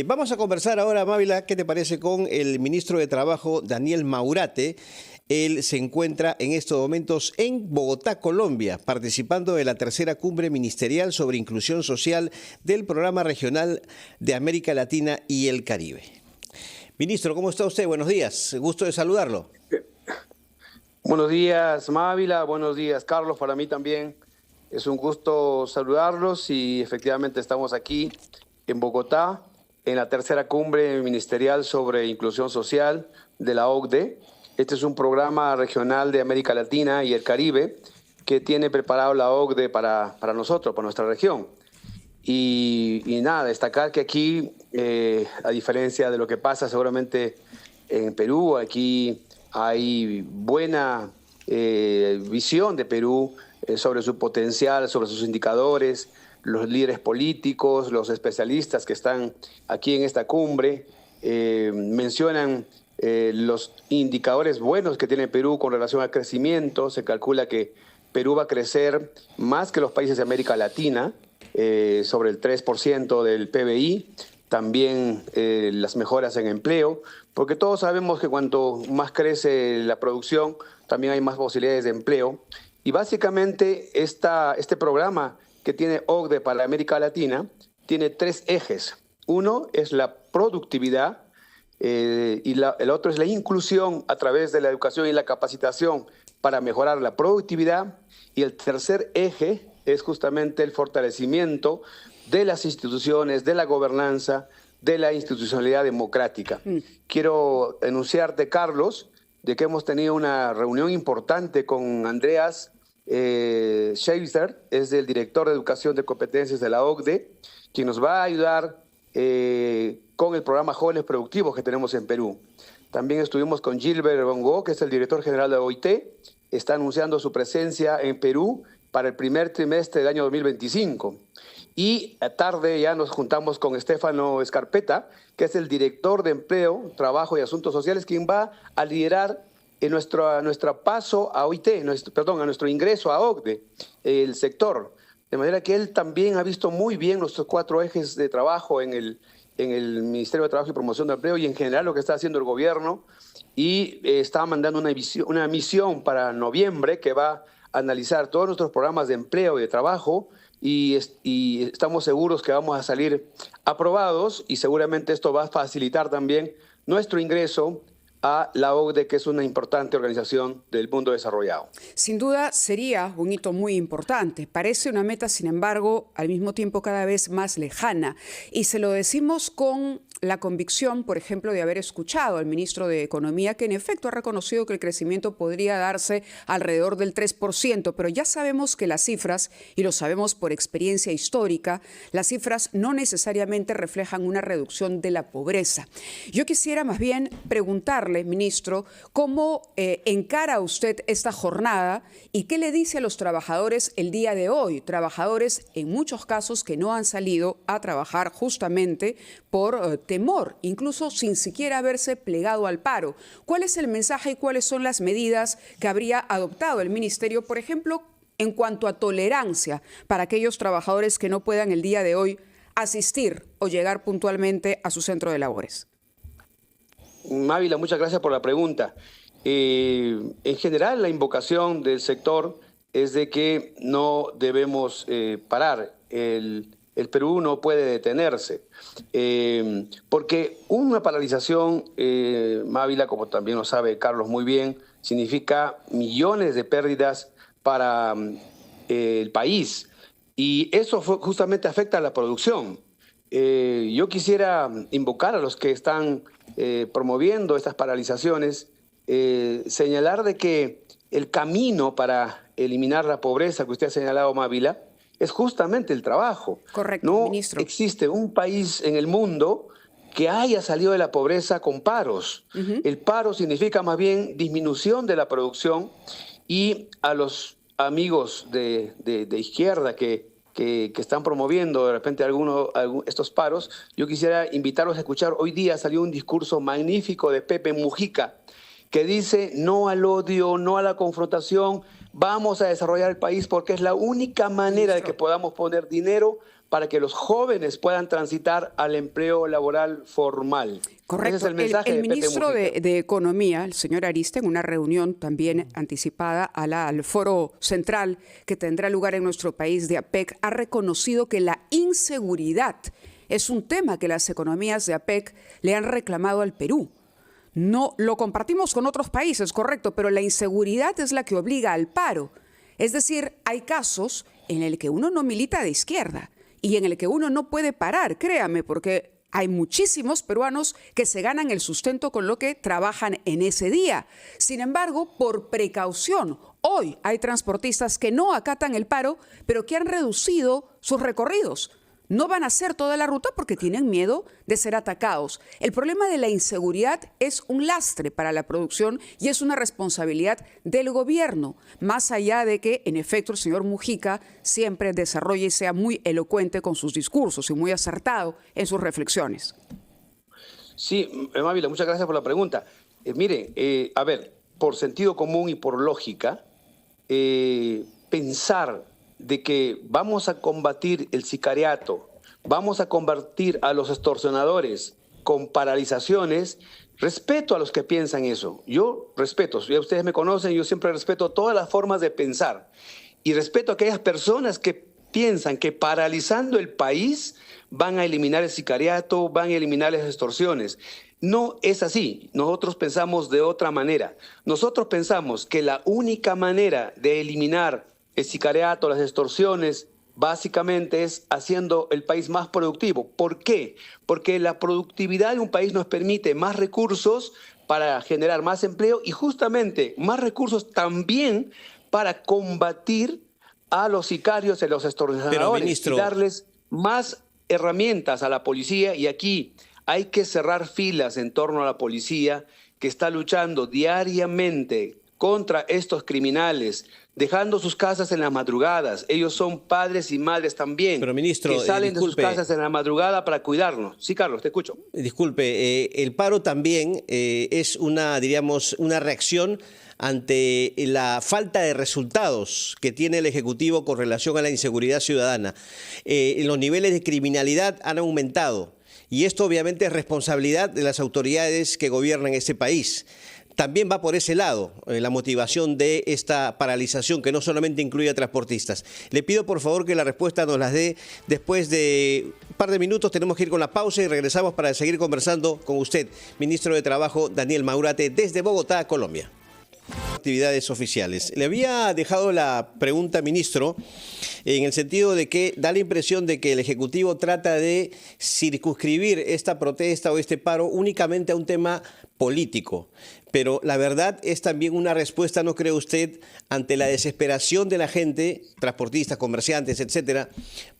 Vamos a conversar ahora, Mávila, ¿qué te parece con el ministro de Trabajo, Daniel Maurate? Él se encuentra en estos momentos en Bogotá, Colombia, participando de la tercera cumbre ministerial sobre inclusión social del Programa Regional de América Latina y el Caribe. Ministro, ¿cómo está usted? Buenos días, gusto de saludarlo. Buenos días, Mávila, buenos días, Carlos, para mí también es un gusto saludarlos y efectivamente estamos aquí en Bogotá, en la tercera cumbre ministerial sobre inclusión social de la OCDE. Este es un programa regional de América Latina y el Caribe que tiene preparado la OCDE para nosotros, para nuestra región. Y nada, destacar que aquí, a diferencia de lo que pasa seguramente en Perú, aquí hay buena visión de Perú sobre su potencial, sobre sus indicadores. Los líderes políticos, los especialistas que están aquí en esta cumbre mencionan los indicadores buenos que tiene Perú con relación al crecimiento. Se calcula que Perú va a crecer más que los países de América Latina, sobre el 3% del PBI. También las mejoras en empleo, porque todos sabemos que cuanto más crece la producción, también hay más posibilidades de empleo. Y básicamente este programa que tiene OCDE para América Latina tiene tres ejes. Uno es la productividad y el otro es la inclusión a través de la educación y la capacitación para mejorar la productividad. Y el tercer eje es justamente el fortalecimiento de las instituciones, de la gobernanza, de la institucionalidad democrática. Quiero anunciarte, Carlos, de que hemos tenido una reunión importante con Andreas Schweitzer, es el director de Educación de Competencias de la OCDE, quien nos va a ayudar con el programa Jóvenes Productivos que tenemos en Perú. También estuvimos con Gilbert Bongo, que es el director general de OIT, está anunciando su presencia en Perú para el primer trimestre del año 2025. Y a tarde ya nos juntamos con Stefano Scarpetta, que es el director de Empleo, Trabajo y Asuntos Sociales, quien va a liderar en nuestro paso a OIT, a nuestro ingreso a OCDE, el sector. De manera que él también ha visto muy bien nuestros cuatro ejes de trabajo en el Ministerio de Trabajo y Promoción de Empleo y en general lo que está haciendo el gobierno. Y está mandando una misión para noviembre que va a analizar todos nuestros programas de empleo y de trabajo y estamos seguros que vamos a salir aprobados y seguramente esto va a facilitar también nuestro ingreso a la OCDE, que es una importante organización del mundo desarrollado. Sin duda sería un hito muy importante. Parece una meta, sin embargo, al mismo tiempo cada vez más lejana. Y se lo decimos con la convicción, por ejemplo, de haber escuchado al ministro de Economía, que en efecto ha reconocido que el crecimiento podría darse alrededor del 3%, pero ya sabemos que las cifras, y lo sabemos por experiencia histórica, las cifras no necesariamente reflejan una reducción de la pobreza. Yo quisiera más bien preguntarle, ministro, ¿cómo encara usted esta jornada y qué le dice a los trabajadores el día de hoy? Trabajadores en muchos casos que no han salido a trabajar justamente por temor, incluso sin siquiera haberse plegado al paro. ¿Cuál es el mensaje y cuáles son las medidas que habría adoptado el ministerio, por ejemplo, en cuanto a tolerancia para aquellos trabajadores que no puedan el día de hoy asistir o llegar puntualmente a su centro de labores? Mávila, muchas gracias por la pregunta. En general, la invocación del sector es de que no debemos parar. El Perú no puede detenerse, porque una paralización, Mávila, como también lo sabe Carlos muy bien, significa millones de pérdidas para el país, y eso justamente afecta a la producción. Yo quisiera invocar a los que están promoviendo estas paralizaciones, señalar de que el camino para eliminar la pobreza que usted ha señalado, Mávila, es justamente el trabajo. Correcto, no ministro. existe un país en el mundo que haya salido de la pobreza con paros. El paro significa más bien disminución de la producción, y a los amigos de izquierda que están promoviendo de repente estos paros, yo quisiera invitarlos a escuchar. Hoy día salió un discurso magnífico de Pepe Mujica que dice no al odio, no a la confrontación, vamos a desarrollar el país porque es la única manera de que podamos poner dinero para que los jóvenes puedan transitar al empleo laboral formal. Correcto. Ese es el mensaje el de Pepe ministro Mujica. de Economía, el señor Ariste, en una reunión también anticipada al foro central que tendrá lugar en nuestro país de APEC, ha reconocido que la inseguridad es un tema que las economías de APEC le han reclamado al Perú. No lo compartimos con otros países, correcto, pero la inseguridad es la que obliga al paro. Es decir, hay casos en el que uno no milita de izquierda y en el que uno no puede parar, créame, porque hay muchísimos peruanos que se ganan el sustento con lo que trabajan en ese día. Sin embargo, por precaución, hoy hay transportistas que no acatan el paro, pero que han reducido sus recorridos. No van a hacer toda la ruta porque tienen miedo de ser atacados. El problema de la inseguridad es un lastre para la producción y es una responsabilidad del gobierno, más allá de que, en efecto, el señor Mujica siempre desarrolle y sea muy elocuente con sus discursos y muy acertado en sus reflexiones. Sí, Mávila, muchas gracias por la pregunta. Mire, a ver, por sentido común y por lógica, pensar de que vamos a combatir el sicariato, vamos a combatir a los extorsionadores con paralizaciones, respeto a los que piensan eso. Yo respeto, ya ustedes me conocen, yo siempre respeto todas las formas de pensar y respeto a aquellas personas que piensan que paralizando el país van a eliminar el sicariato, van a eliminar las extorsiones. No es así. Nosotros pensamos de otra manera. Nosotros pensamos que la única manera de eliminar el sicariato, las extorsiones, básicamente es haciendo el país más productivo. ¿Por qué? Porque la productividad de un país nos permite más recursos para generar más empleo y justamente más recursos también para combatir a los sicarios y a los extorsionadores y darles más herramientas a la policía. Y aquí hay que cerrar filas en torno a la policía que está luchando diariamente contra estos criminales, dejando sus casas en las madrugadas. Ellos son padres y madres también, pero, ministro, que salen de sus casas en la madrugada para cuidarnos. Sí, Carlos, te escucho. Disculpe, el paro también es diríamos, una reacción ante la falta de resultados que tiene el Ejecutivo con relación a la inseguridad ciudadana. Los niveles de criminalidad han aumentado y esto obviamente es responsabilidad de las autoridades que gobiernan este país. También va por ese lado la motivación de esta paralización, que no solamente incluye a transportistas. Le pido por favor que la respuesta nos las dé después de un par de minutos. Tenemos que ir con la pausa y regresamos para seguir conversando con usted, ministro de Trabajo Daniel Maurate, desde Bogotá, Colombia. Actividades oficiales. Le había dejado la pregunta, ministro, en el sentido de que da la impresión de que el Ejecutivo trata de circunscribir esta protesta o este paro únicamente a un tema político. Pero la verdad es también una respuesta, ¿no cree usted?, ante la desesperación de la gente, transportistas, comerciantes, etcétera,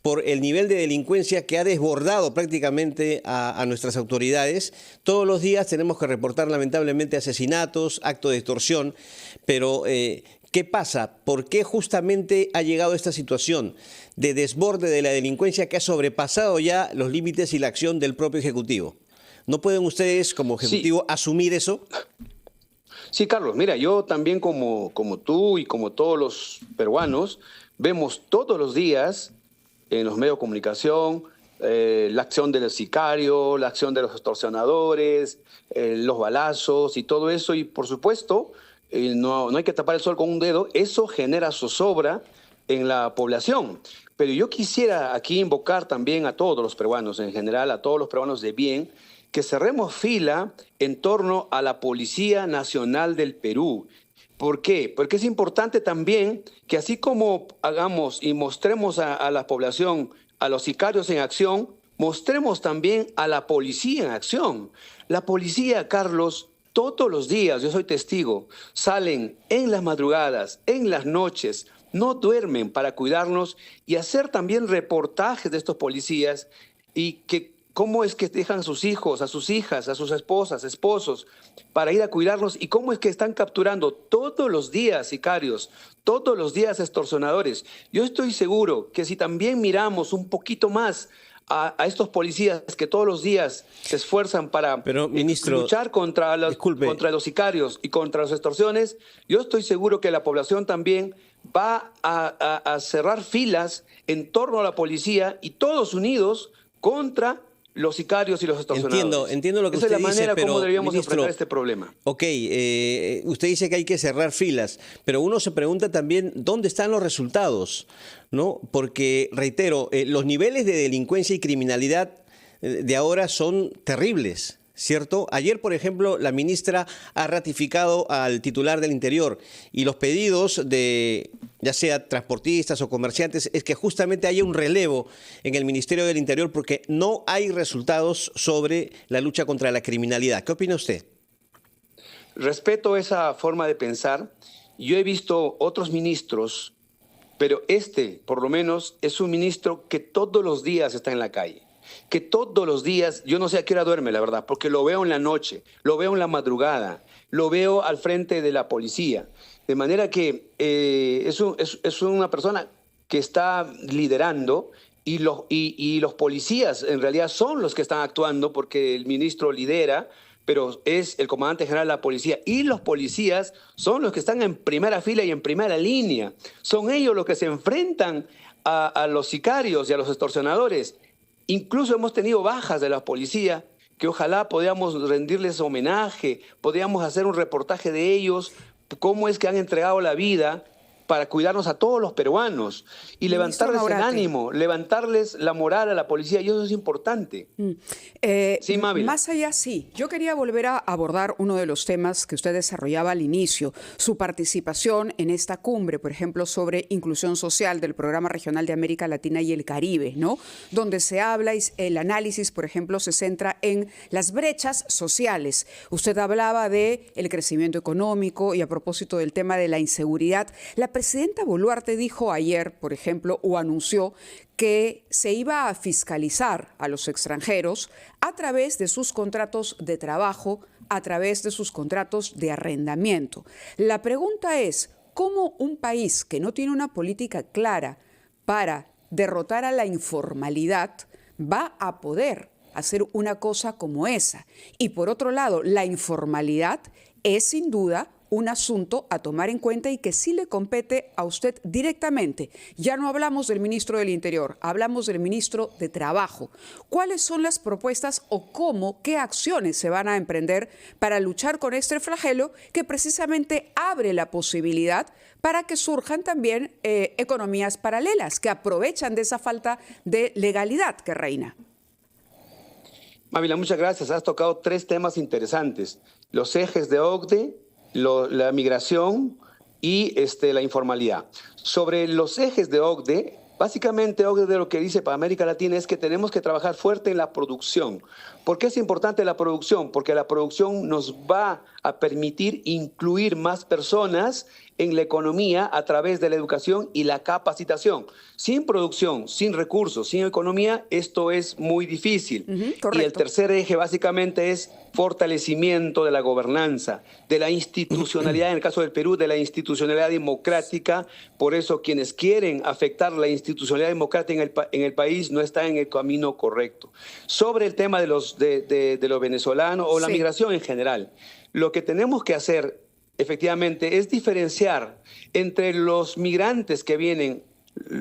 por el nivel de delincuencia que ha desbordado prácticamente a nuestras autoridades. Todos los días tenemos que reportar lamentablemente asesinatos, actos de extorsión, pero ¿qué pasa? ¿Por qué justamente ha llegado esta situación de desborde de la delincuencia que ha sobrepasado ya los límites y la acción del propio Ejecutivo? ¿No pueden ustedes como Ejecutivo asumir eso? Sí, Carlos, mira, yo también como tú y como todos los peruanos, vemos todos los días en los medios de comunicación la acción del sicario, la acción de los extorsionadores, los balazos y todo eso. Y por supuesto, no hay que tapar el sol con un dedo, eso genera zozobra en la población. Pero yo quisiera aquí invocar también a todos los peruanos en general, a todos los peruanos de bien, que cerremos fila en torno a la Policía Nacional del Perú. ¿Por qué? Porque es importante también que así como hagamos y mostremos a la población, a los sicarios en acción, mostremos también a la policía en acción. La policía, Carlos, todos los días, yo soy testigo, salen en las madrugadas, en las noches, no duermen para cuidarnos y hacer también reportajes de estos policías y que cómo es que dejan a sus hijos, a sus hijas, a sus esposas, esposos, para ir a cuidarnos y cómo es que están capturando todos los días sicarios, todos los días extorsionadores. Yo estoy seguro que si también miramos un poquito más a estos policías que todos los días se esfuerzan para luchar contra los sicarios y contra las extorsiones, yo estoy seguro que la población también va a cerrar filas en torno a la policía y todos unidos contra los sicarios y los extorsionadores. Entiendo lo que Esa usted es la dice, manera pero, como deberíamos ministro, enfrentar este problema. Ok, usted dice que hay que cerrar filas, pero uno se pregunta también dónde están los resultados, ¿no? Porque, reitero, los niveles de delincuencia y criminalidad de ahora son terribles, ¿cierto? Ayer, por ejemplo, la ministra ha ratificado al titular del Interior y los pedidos de, ya sea transportistas o comerciantes, es que justamente haya un relevo en el Ministerio del Interior porque no hay resultados sobre la lucha contra la criminalidad. ¿Qué opina usted? Respeto esa forma de pensar. Yo he visto otros ministros, pero este, por lo menos, es un ministro que todos los días está en la calle. Que todos los días, yo no sé a qué hora duerme, la verdad, porque lo veo en la noche, lo veo en la madrugada, lo veo al frente de la policía. De manera que es una persona que está liderando y los policías en realidad son los que están actuando porque el ministro lidera, pero es el comandante general de la policía. Y los policías son los que están en primera fila y en primera línea. Son ellos los que se enfrentan a los sicarios y a los extorsionadores. Incluso hemos tenido bajas de la policía que ojalá podamos rendirles homenaje, podríamos hacer un reportaje de ellos, cómo es que han entregado la vida para cuidarnos a todos los peruanos y levantarles el ánimo, levantarles la moral a la policía, y eso es importante. Sí, Mávila. Más allá, sí. Yo quería volver a abordar uno de los temas que usted desarrollaba al inicio, su participación en esta cumbre, por ejemplo, sobre inclusión social del Programa Regional de América Latina y el Caribe, ¿no? Donde se habla y el análisis, por ejemplo, se centra en las brechas sociales. Usted hablaba de el crecimiento económico y a propósito del tema de la inseguridad. La presidenta Boluarte dijo ayer, por ejemplo, o anunció que se iba a fiscalizar a los extranjeros a través de sus contratos de trabajo, a través de sus contratos de arrendamiento. La pregunta es, ¿cómo un país que no tiene una política clara para derrotar a la informalidad va a poder hacer una cosa como esa? Y por otro lado, la informalidad es sin duda un asunto a tomar en cuenta y que sí le compete a usted directamente. Ya no hablamos del ministro del Interior, hablamos del ministro de Trabajo. ¿Cuáles son las propuestas o qué acciones se van a emprender para luchar con este flagelo que precisamente abre la posibilidad para que surjan también economías paralelas que aprovechan de esa falta de legalidad que reina? Mávila, muchas gracias. Has tocado 3 temas interesantes. Los ejes de OCDE, la migración y la informalidad. Sobre los ejes de OCDE, básicamente OCDE lo que dice para América Latina es que tenemos que trabajar fuerte en la producción. ¿Por qué es importante la producción? Porque la producción nos va a permitir incluir más personas en la economía a través de la educación y la capacitación. Sin producción, sin recursos, sin economía, esto es muy difícil. Y el tercer eje básicamente es fortalecimiento de la gobernanza, de la institucionalidad, en el caso del Perú, de la institucionalidad democrática. Por eso quienes quieren afectar la institucionalidad democrática en el país no están en el camino correcto. Sobre el tema de los venezolanos o la migración en general, lo que tenemos que hacer efectivamente es diferenciar entre los migrantes que vienen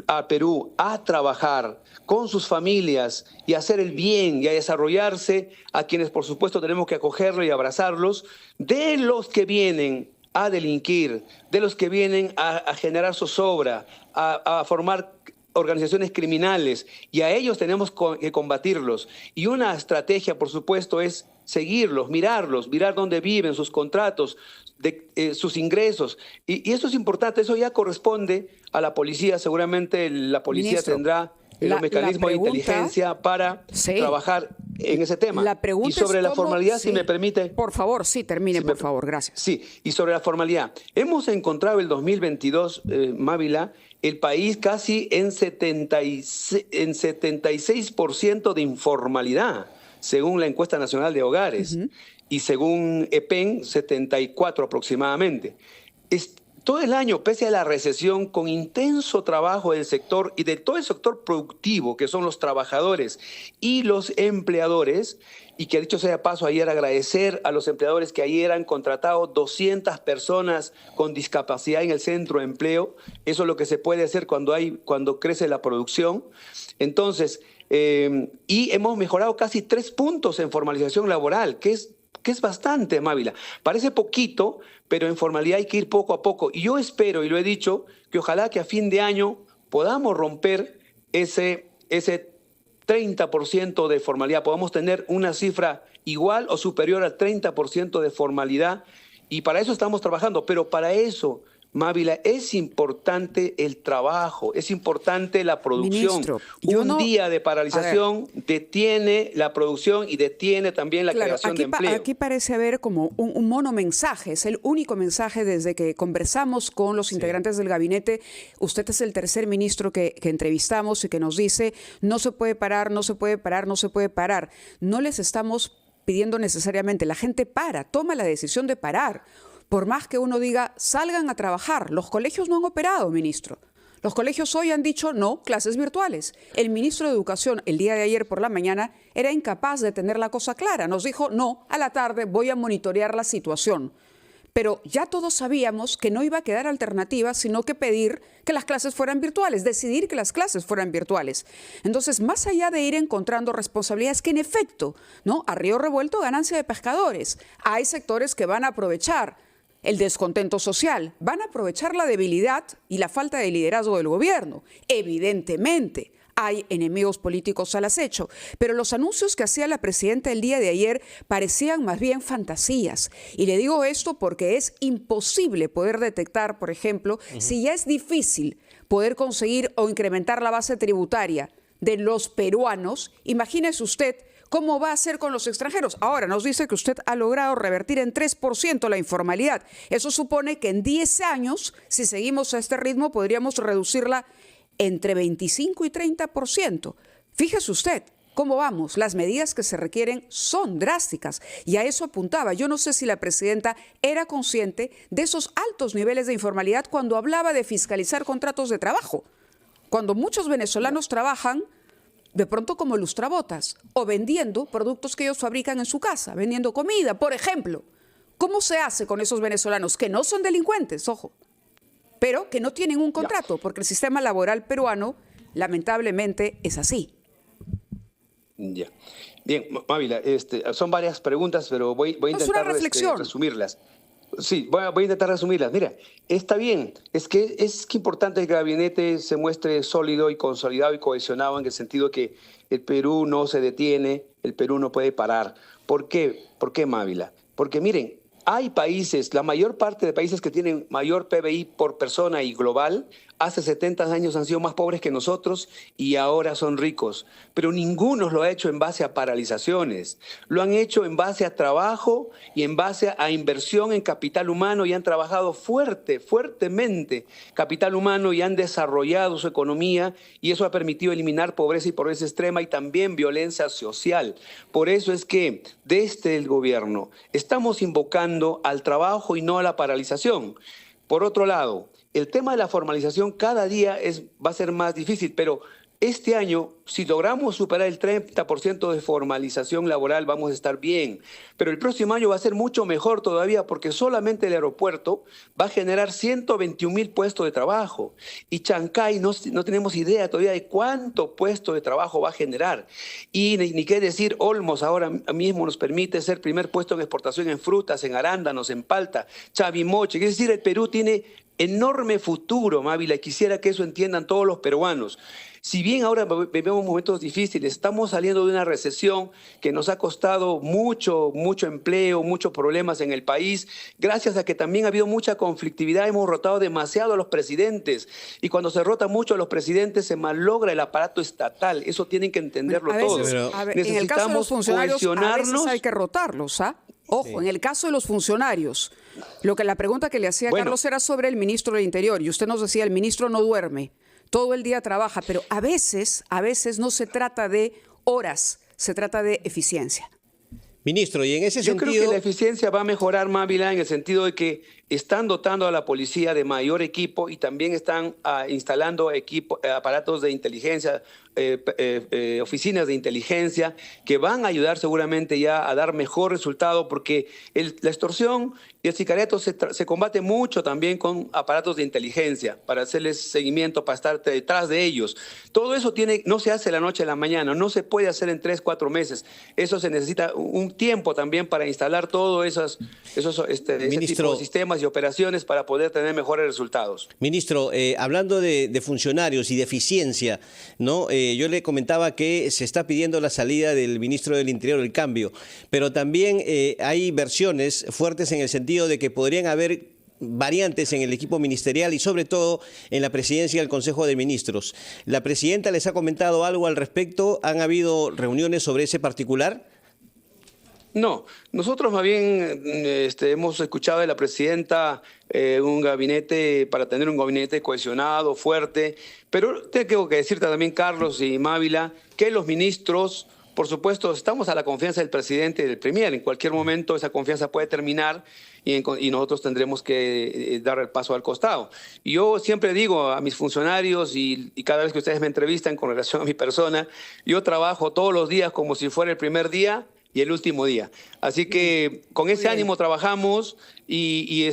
a Perú a trabajar con sus familias y a hacer el bien y a desarrollarse, a quienes por supuesto tenemos que acogerlos y abrazarlos, de los que vienen a delinquir, de los que vienen a generar zozobra, a formar organizaciones criminales, y a ellos tenemos que combatirlos. Y una estrategia, por supuesto, es seguirlos, mirar dónde viven, sus contratos, sus ingresos. Y eso es importante, eso ya corresponde a la policía. Seguramente la policía tendrá los mecanismos de inteligencia para trabajar en ese tema. Y sobre la formalidad, si me permite. Por favor, sí, termine, por favor, gracias. Sí, y sobre la formalidad. Hemos encontrado el 2022, Mávila, el país casi en 76% de informalidad, según la encuesta nacional de hogares, y según EPEN, 74 aproximadamente. todo el año, pese a la recesión, con intenso trabajo del sector y de todo el sector productivo, que son los trabajadores y los empleadores, y que dicho sea de paso, ayer agradecer a los empleadores que ayer han contratado 200 personas con discapacidad en el centro de empleo. Eso es lo que se puede hacer cuando crece la producción. Entonces, y hemos mejorado casi 3 puntos en formalización laboral, que es bastante, Mávila. Parece poquito, pero en formalidad hay que ir poco a poco. Y yo espero, y lo he dicho, que ojalá que a fin de año podamos romper ese 30% de formalidad, podamos tener una cifra igual o superior al 30% de formalidad, y para eso estamos trabajando, pero para eso, Mávila, es importante el trabajo, es importante la producción. Ministro, un día de paralización detiene la producción y detiene también la creación de empleo. Aquí parece haber como un monomensaje, es el único mensaje desde que conversamos con los integrantes del gabinete. Usted es el tercer ministro que entrevistamos y que nos dice no se puede parar, no se puede parar, no se puede parar. No les estamos pidiendo necesariamente, la gente toma la decisión de parar. Por más que uno diga, salgan a trabajar. Los colegios no han operado, ministro. Los colegios hoy han dicho no, clases virtuales. El ministro de Educación, el día de ayer por la mañana, era incapaz de tener la cosa clara. Nos dijo, no, a la tarde voy a monitorear la situación. Pero ya todos sabíamos que no iba a quedar alternativa, sino que pedir que las clases fueran virtuales, decidir que las clases fueran virtuales. Entonces, más allá de ir encontrando responsabilidades que en efecto, ¿no? A río revuelto, ganancia de pescadores. Hay sectores que van a aprovechar el descontento social, van a aprovechar la debilidad y la falta de liderazgo del gobierno. Evidentemente, hay enemigos políticos al acecho, pero los anuncios que hacía la presidenta el día de ayer parecían más bien fantasías. Y le digo esto porque es imposible poder detectar, por ejemplo, si ya es difícil poder conseguir o incrementar la base tributaria de los peruanos, imagínese usted ¿cómo va a ser con los extranjeros? Ahora nos dice que usted ha logrado revertir en 3% la informalidad. Eso supone que en 10 años, si seguimos a este ritmo, podríamos reducirla entre 25 y 30%. Fíjese usted cómo vamos. Las medidas que se requieren son drásticas y a eso apuntaba. Yo no sé si la presidenta era consciente de esos altos niveles de informalidad cuando hablaba de fiscalizar contratos de trabajo. Cuando muchos venezolanos trabajan de pronto como lustrabotas, o vendiendo productos que ellos fabrican en su casa, vendiendo comida, por ejemplo. ¿Cómo se hace con esos venezolanos que no son delincuentes, ojo, pero que no tienen un contrato? Porque el sistema laboral peruano, lamentablemente, es así. Ya. Bien, Mávila, son varias preguntas, pero voy a intentar resumirlas. Sí, voy a intentar resumirlas. Mira, está bien, es que importante que el gabinete se muestre sólido y consolidado y cohesionado en el sentido que el Perú no se detiene, el Perú no puede parar. ¿Por qué? ¿Por qué, Mávila? Porque miren, hay países, la mayor parte de países que tienen mayor PBI por persona y global, hace 70 años han sido más pobres que nosotros y ahora son ricos. Pero ninguno lo ha hecho en base a paralizaciones. Lo han hecho en base a trabajo y en base a inversión en capital humano y han trabajado fuertemente capital humano y han desarrollado su economía y eso ha permitido eliminar pobreza y pobreza extrema y también violencia social. Por eso es que desde el gobierno estamos invocando al trabajo y no a la paralización. Por otro lado, el tema de la formalización cada día va a ser más difícil, pero este año, si logramos superar el 30% de formalización laboral, vamos a estar bien. Pero el próximo año va a ser mucho mejor todavía porque solamente el aeropuerto va a generar 121.000 puestos de trabajo. Y Chancay no tenemos idea todavía de cuánto puesto de trabajo va a generar. Y ni qué decir, Olmos ahora mismo nos permite ser primer puesto en exportación en frutas, en arándanos, en palta, Chavimoche. Es decir, el Perú tiene enorme futuro, Mávila, y quisiera que eso entiendan todos los peruanos. Si bien ahora vivimos momentos difíciles, estamos saliendo de una recesión que nos ha costado mucho empleo, muchos problemas en el país, gracias a que también ha habido mucha conflictividad, hemos rotado demasiado a los presidentes, y cuando se rota mucho a los presidentes se malogra el aparato estatal, eso tienen que entenderlo todos. En el caso de los funcionarios, a veces hay que rotarlos, ¿ah? Ojo, en el caso de los funcionarios, la pregunta que le hacía Carlos era sobre el ministro del Interior, y usted nos decía, el ministro no duerme, todo el día trabaja, pero a veces no se trata de horas, se trata de eficiencia. Ministro, y en ese Yo sentido... creo que la eficiencia va a mejorar, Mávila, en el sentido de que están dotando a la policía de mayor equipo y también están instalando aparatos de inteligencia, oficinas de inteligencia que van a ayudar seguramente ya a dar mejor resultado, porque la extorsión y el sicariato se combate mucho también con aparatos de inteligencia para hacerles seguimiento, para estar detrás de ellos. Todo eso no se hace de la noche a la mañana, no se puede hacer en 3, 4 meses. Eso se necesita un tiempo también para instalar todos ese tipo de sistemas y operaciones para poder tener mejores resultados. Ministro, hablando de funcionarios y de eficiencia, ¿no? Yo le comentaba que se está pidiendo la salida del ministro del Interior, el cambio, pero también hay versiones fuertes en el sentido de que podrían haber variantes en el equipo ministerial y sobre todo en la presidencia del Consejo de Ministros. ¿La presidenta les ha comentado algo al respecto? ¿Han habido reuniones sobre ese particular? No, nosotros más bien hemos escuchado de la presidenta un gabinete para tener un gabinete cohesionado, fuerte, pero tengo que decirte también, Carlos y Mávila, que los ministros, por supuesto, estamos a la confianza del presidente y del premier. En cualquier momento esa confianza puede terminar y nosotros tendremos que dar el paso al costado. Y yo siempre digo a mis funcionarios y cada vez que ustedes me entrevistan con relación a mi persona, yo trabajo todos los días como si fuera el primer día y el último día. Así que con ese ánimo trabajamos y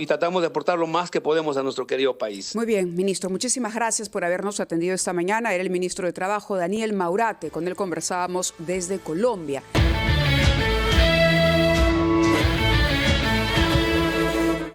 tratamos de aportar lo más que podemos a nuestro querido país. Muy bien, ministro. Muchísimas gracias por habernos atendido esta mañana. Era el ministro de Trabajo, Daniel Maurate. Con él conversábamos desde Colombia.